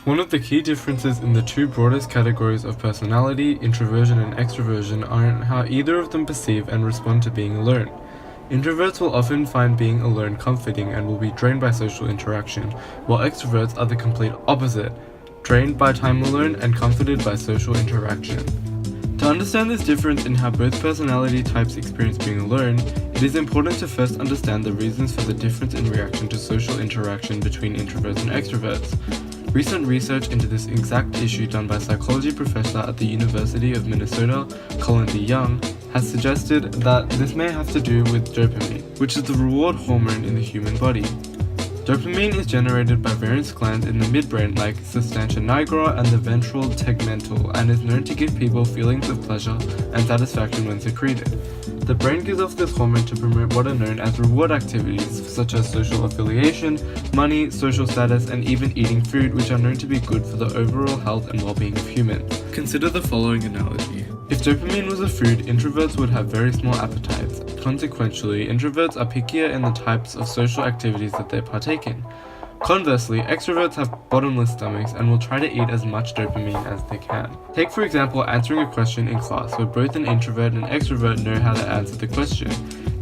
One of the key differences in the two broadest categories of personality, introversion and extroversion, are in how either of them perceive and respond to being alone. Introverts will often find being alone comforting and will be drained by social interaction, while extroverts are the complete opposite, drained by time alone and comforted by social interaction. To understand this difference in how both personality types experience being alone, it is important to first understand the reasons for the difference in reaction to social interaction between introverts and extroverts. Recent research into this exact issue done by psychology professor at the University of Minnesota, Colin D. Young, has suggested that this may have to do with dopamine, which is the reward hormone in the human body. Dopamine is generated by various glands in the midbrain like substantia nigra and the ventral tegmental, and is known to give people feelings of pleasure and satisfaction when secreted. The brain gives off this hormone to promote what are known as reward activities, such as social affiliation, money, social status, and even eating food, which are known to be good for the overall health and well-being of humans. Consider the following analogy. If dopamine was a food, introverts would have very small appetites. Consequently, introverts are pickier in the types of social activities that they partake in. Conversely, extroverts have bottomless stomachs and will try to eat as much dopamine as they can. Take for example answering a question in class where both an introvert and extrovert know how to answer the question.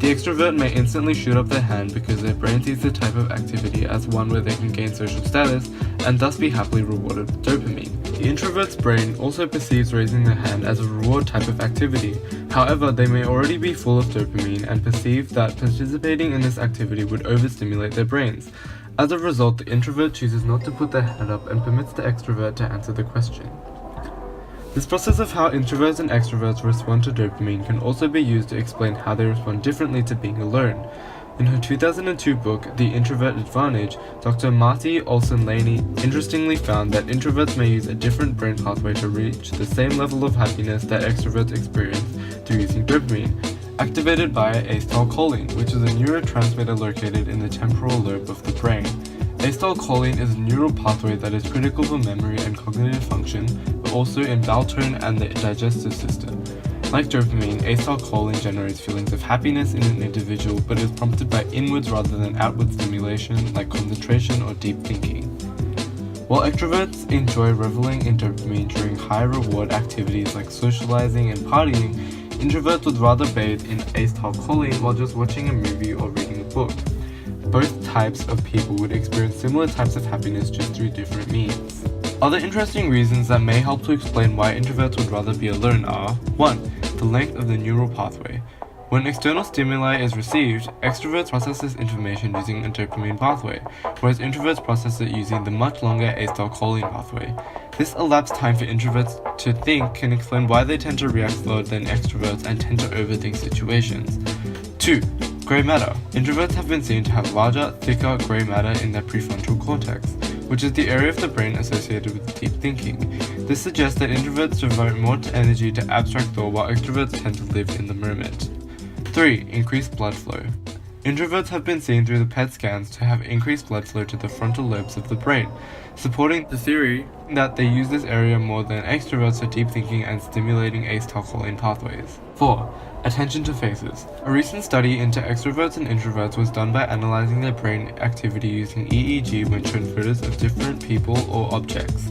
The extrovert may instantly shoot up their hand because their brain sees the type of activity as one where they can gain social status and thus be happily rewarded with dopamine. The introvert's brain also perceives raising their hand as a reward type of activity. However, they may already be full of dopamine and perceive that participating in this activity would overstimulate their brains. As a result, the introvert chooses not to put their hand up and permits the extrovert to answer the question. This process of how introverts and extroverts respond to dopamine can also be used to explain how they respond differently to being alone. In her 2002 book, The Introvert Advantage, Dr. Marty Olson-Laney interestingly found that introverts may use a different brain pathway to reach the same level of happiness that extroverts experience through using dopamine, activated by acetylcholine, which is a neurotransmitter located in the temporal lobe of the brain. Acetylcholine is a neural pathway that is critical for memory and cognitive function, but also in bowel tone and the digestive system. Like dopamine, acetylcholine generates feelings of happiness in an individual, but is prompted by inwards rather than outward stimulation like concentration or deep thinking. While extroverts enjoy reveling in dopamine during high reward activities like socializing and partying, introverts would rather bathe in acetylcholine while just watching a movie or reading a book. Both types of people would experience similar types of happiness just through different means. Other interesting reasons that may help to explain why introverts would rather be alone are 1. The length of the neural pathway. When external stimuli is received, extroverts process this information using a dopamine pathway, whereas introverts process it using the much longer acetylcholine pathway. This elapsed time for introverts to think can explain why they tend to react slower than extroverts and tend to overthink situations. 2. Grey matter. Introverts have been seen to have larger, thicker grey matter in their prefrontal cortex, which is the area of the brain associated with deep thinking. This suggests that introverts devote more energy to abstract thought while extroverts tend to live in the moment. 3. Increased blood flow. Introverts have been seen through the PET scans to have increased blood flow to the frontal lobes of the brain, supporting the theory that they use this area more than extroverts for deep thinking and stimulating acetylcholine pathways. 4. Attention to faces. A recent study into extroverts and introverts was done by analyzing their brain activity using EEG when shown photos of different people or objects.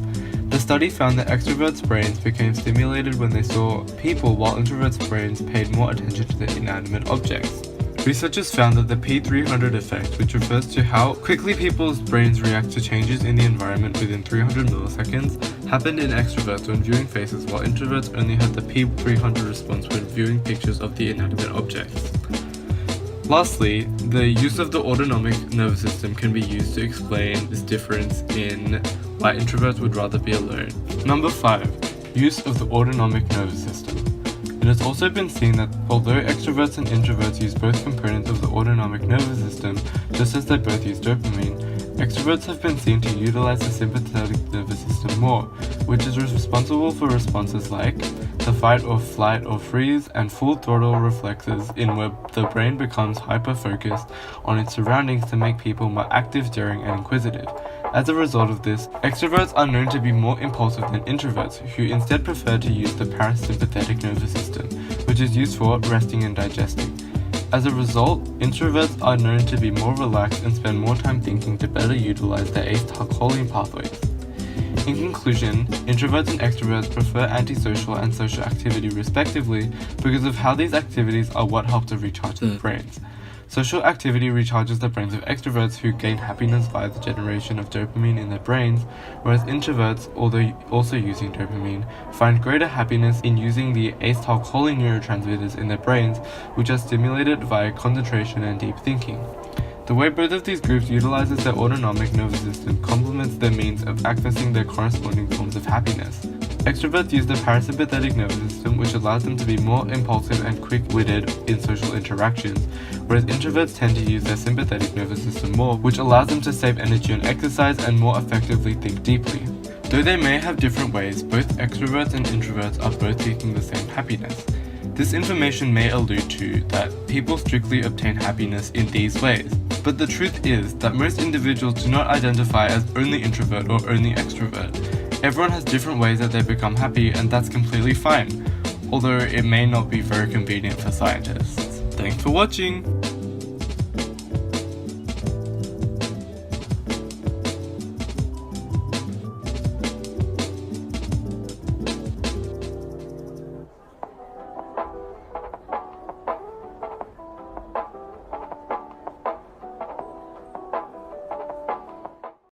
The study found that extroverts' brains became stimulated when they saw people, while introverts' brains paid more attention to the inanimate objects. Researchers found that the P300 effect, which refers to how quickly people's brains react to changes in the environment within 300 milliseconds, happened in extroverts when viewing faces, while introverts only had the P300 response when viewing pictures of the inanimate objects. Lastly, the use of the autonomic nervous system can be used to explain this difference in why introverts would rather be alone. Number 5. Use of the autonomic nervous system. It has also been seen that although extroverts and introverts use both components of the autonomic nervous system, just as they both use dopamine, extroverts have been seen to utilize the sympathetic nervous system more, which is responsible for responses like the fight or flight or freeze and full throttle reflexes, in where the brain becomes hyper-focused on its surroundings to make people more active, daring, and inquisitive. As a result of this, extroverts are known to be more impulsive than introverts, who instead prefer to use the parasympathetic nervous system, which is used for resting and digesting. As a result, introverts are known to be more relaxed and spend more time thinking to better utilize their acetylcholine pathways. In conclusion, introverts and extroverts prefer antisocial and social activity respectively because of how these activities are what help to recharge their brains. Social activity recharges the brains of extroverts who gain happiness via the generation of dopamine in their brains, whereas introverts, although also using dopamine, find greater happiness in using the acetylcholine neurotransmitters in their brains, which are stimulated via concentration and deep thinking. The way both of these groups utilizes their autonomic nervous system complements their means of accessing their corresponding forms of happiness. Extroverts use the parasympathetic nervous system, which allows them to be more impulsive and quick-witted in social interactions, whereas introverts tend to use their sympathetic nervous system more, which allows them to save energy on exercise and more effectively think deeply. Though they may have different ways, both extroverts and introverts are both seeking the same happiness. This information may allude to that people strictly obtain happiness in these ways, but the truth is that most individuals do not identify as only introvert or only extrovert. Everyone has different ways that they become happy, and that's completely fine, although it may not be very convenient for scientists. Thanks for watching!